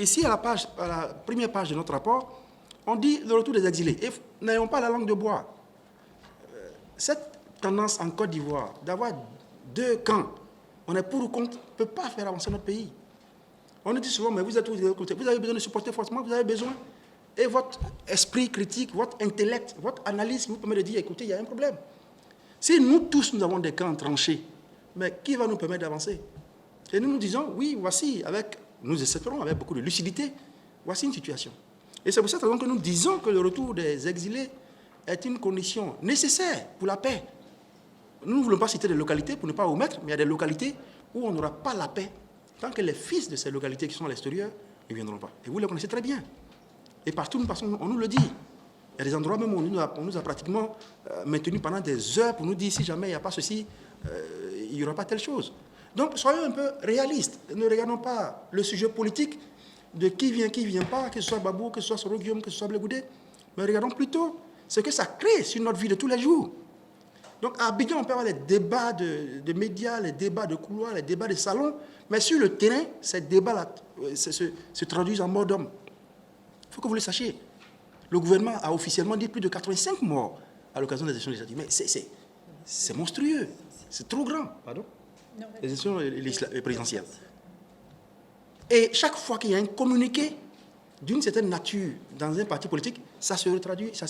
ici, à la première page de notre rapport, on dit le retour des exilés. Et n'ayons pas la langue de bois. Cette tendance en Côte d'Ivoire d'avoir deux camps, on est pour ou contre, ne peut pas faire avancer notre pays. On nous dit souvent, mais vous êtes tous de l'autre côté, vous avez besoin de supporter forcément, vous avez besoin. Et votre esprit critique, votre intellect, votre analyse qui vous permet de dire, écoutez, il y a un problème. Si nous tous, nous avons des camps tranchés, mais qui va nous permettre d'avancer? Et nous nous disons, oui, voici, nous espérons avec beaucoup de lucidité, voici une situation. Et c'est pour cette raison que nous disons que le retour des exilés est une condition nécessaire pour la paix. Nous ne voulons pas citer des localités pour ne pas omettre, mais il y a des localités où on n'aura pas la paix tant que les fils de ces localités qui sont à l'extérieur ne viendront pas. Et vous les connaissez très bien. Et partout, on nous le dit. Il y a des endroits même où on nous a pratiquement maintenus pendant des heures pour nous dire si jamais il n'y a pas ceci, il n'y aura pas telle chose. Donc, soyons un peu réalistes. Ne regardons pas le sujet politique de qui vient pas, que ce soit Babou, que ce soit Soro Guillaume, que ce soit Blegoudé, mais regardons plutôt ce que ça crée sur notre vie de tous les jours. Donc, à Abidjan, on peut avoir les débats de médias, les débats de couloirs, les débats de salons, mais sur le terrain, ces débats-là se traduisent en mort d'homme. Il faut que vous le sachiez. Le gouvernement a officiellement dit plus de 85 morts à l'occasion des élections législatives. Mais c'est monstrueux, c'est trop grand. Pardon? Les élections présidentielles. Et chaque fois qu'il y a un communiqué d'une certaine nature dans un parti politique, ça se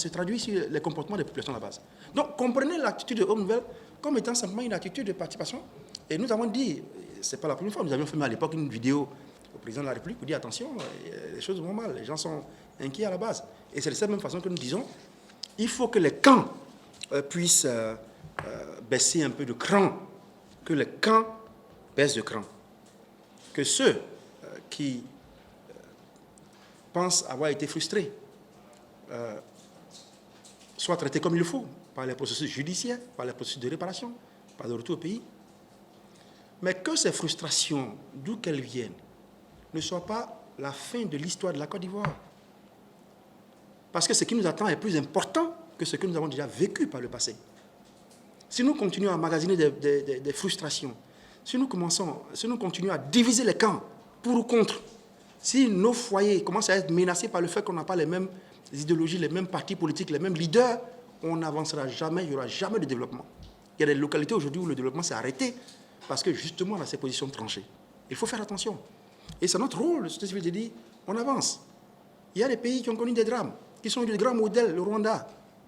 traduit sur les comportements des populations à la base. Donc, comprenez l'attitude de Homme Nouvelle comme étant simplement une attitude de participation. Et nous avons dit, ce n'est pas la première fois, nous avions fait à l'époque une vidéo au président de la République pour dire attention, les choses vont mal, les gens sont inquiets à la base. Et c'est de cette même façon que nous disons, il faut que les camps puissent baisser un peu de cran, que les camps baissent de cran, que ceux qui pensent avoir été frustrés soient traités comme il faut, par les processus judiciaires, par les processus de réparation, par le retour au pays. Mais que ces frustrations, d'où qu'elles viennent, ne soient pas la fin de l'histoire de la Côte d'Ivoire. Parce que ce qui nous attend est plus important que ce que nous avons déjà vécu par le passé. Si nous continuons à emmagasiner des frustrations, si nous continuons à diviser les camps pour ou contre, si nos foyers commencent à être menacés par le fait qu'on n'a pas les mêmes idéologies, les mêmes partis politiques, les mêmes leaders, on n'avancera jamais, il n'y aura jamais de développement. Il y a des localités aujourd'hui où le développement s'est arrêté parce que justement on a ces positions tranchées. Il faut faire attention. Et c'est notre rôle, ce que je veux dire, on avance. Il y a des pays qui ont connu des drames, qui sont des grands modèles, le Rwanda,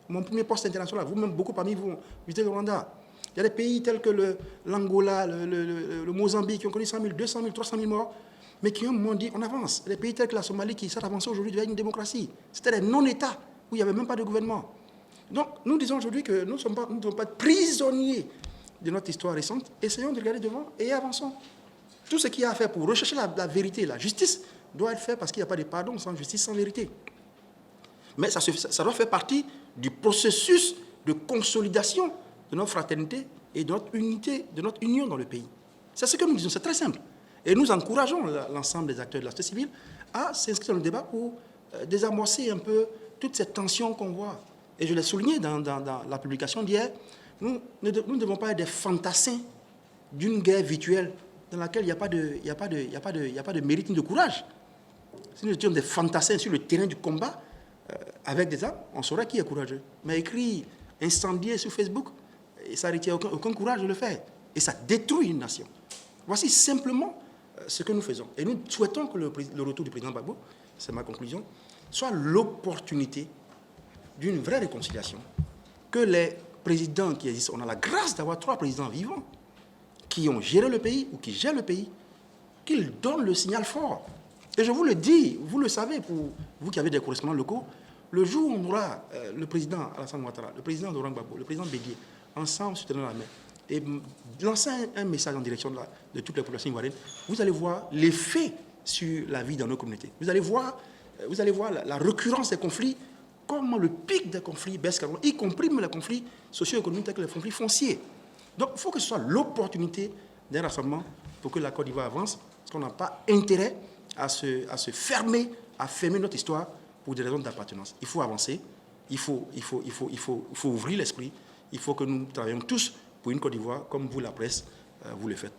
mon premier poste international, vous-même, beaucoup parmi vous visitez le Rwanda. Il y a des pays tels que l'Angola, le Mozambique, qui ont connu 100 000, 200 000, 300 000 morts, mais qui ont dit on avance. Il y a des pays tels que la Somalie qui s'est avancée aujourd'hui vers une démocratie. C'était des non-États où il n'y avait même pas de gouvernement. Donc nous disons aujourd'hui que nous ne devons pas être prisonniers de notre histoire récente. Essayons de regarder devant et avançons. Tout ce qu'il y a à faire pour rechercher la vérité, la justice, doit être fait parce qu'il n'y a pas de pardon sans justice, sans vérité. Mais ça doit faire partie du processus de consolidation de notre fraternité et de notre unité, de notre union dans le pays. C'est ce que nous disons, c'est très simple. Et nous encourageons l'ensemble des acteurs de la société civile à s'inscrire dans le débat pour désamorcer un peu toute cette tension qu'on voit. Et je l'ai souligné dans la publication d'hier, nous ne devons pas être des fantassins d'une guerre virtuelle dans laquelle il n'y a pas de mérite ni de courage. Si nous étions des fantassins sur le terrain du combat, avec des armes, on saurait qui est courageux. Mais écrire, incendier sur Facebook, ça ne retient aucun courage de le faire. Et ça détruit une nation. Voici simplement ce que nous faisons. Et nous souhaitons que le retour du président Gbagbo, c'est ma conclusion, soit l'opportunité d'une vraie réconciliation. Que les présidents qui existent, on a la grâce d'avoir 3 présidents vivants qui ont géré le pays ou qui gèrent le pays, qu'ils donnent le signal fort. Et je vous le dis, vous le savez, pour vous qui avez des correspondants locaux, le jour où on aura le président Alassane Ouattara, le président Laurent Gbagbo, le président Bédié, ensemble se tenant la main, et lancer un message en direction de toutes les populations ivoiriennes, vous allez voir l'effet sur la vie dans nos communautés. Vous allez voir la récurrence des conflits, comment le pic des conflits baisse, y compris les conflits socio-économiques tels que les conflits fonciers. Donc il faut que ce soit l'opportunité d'un rassemblement pour que la Côte d'Ivoire avance, parce qu'on n'a pas intérêt à se fermer, à fermer notre histoire pour des raisons d'appartenance. Il faut avancer, il faut ouvrir l'esprit, il faut que nous travaillions tous pour une Côte d'Ivoire comme vous, la presse, vous le faites.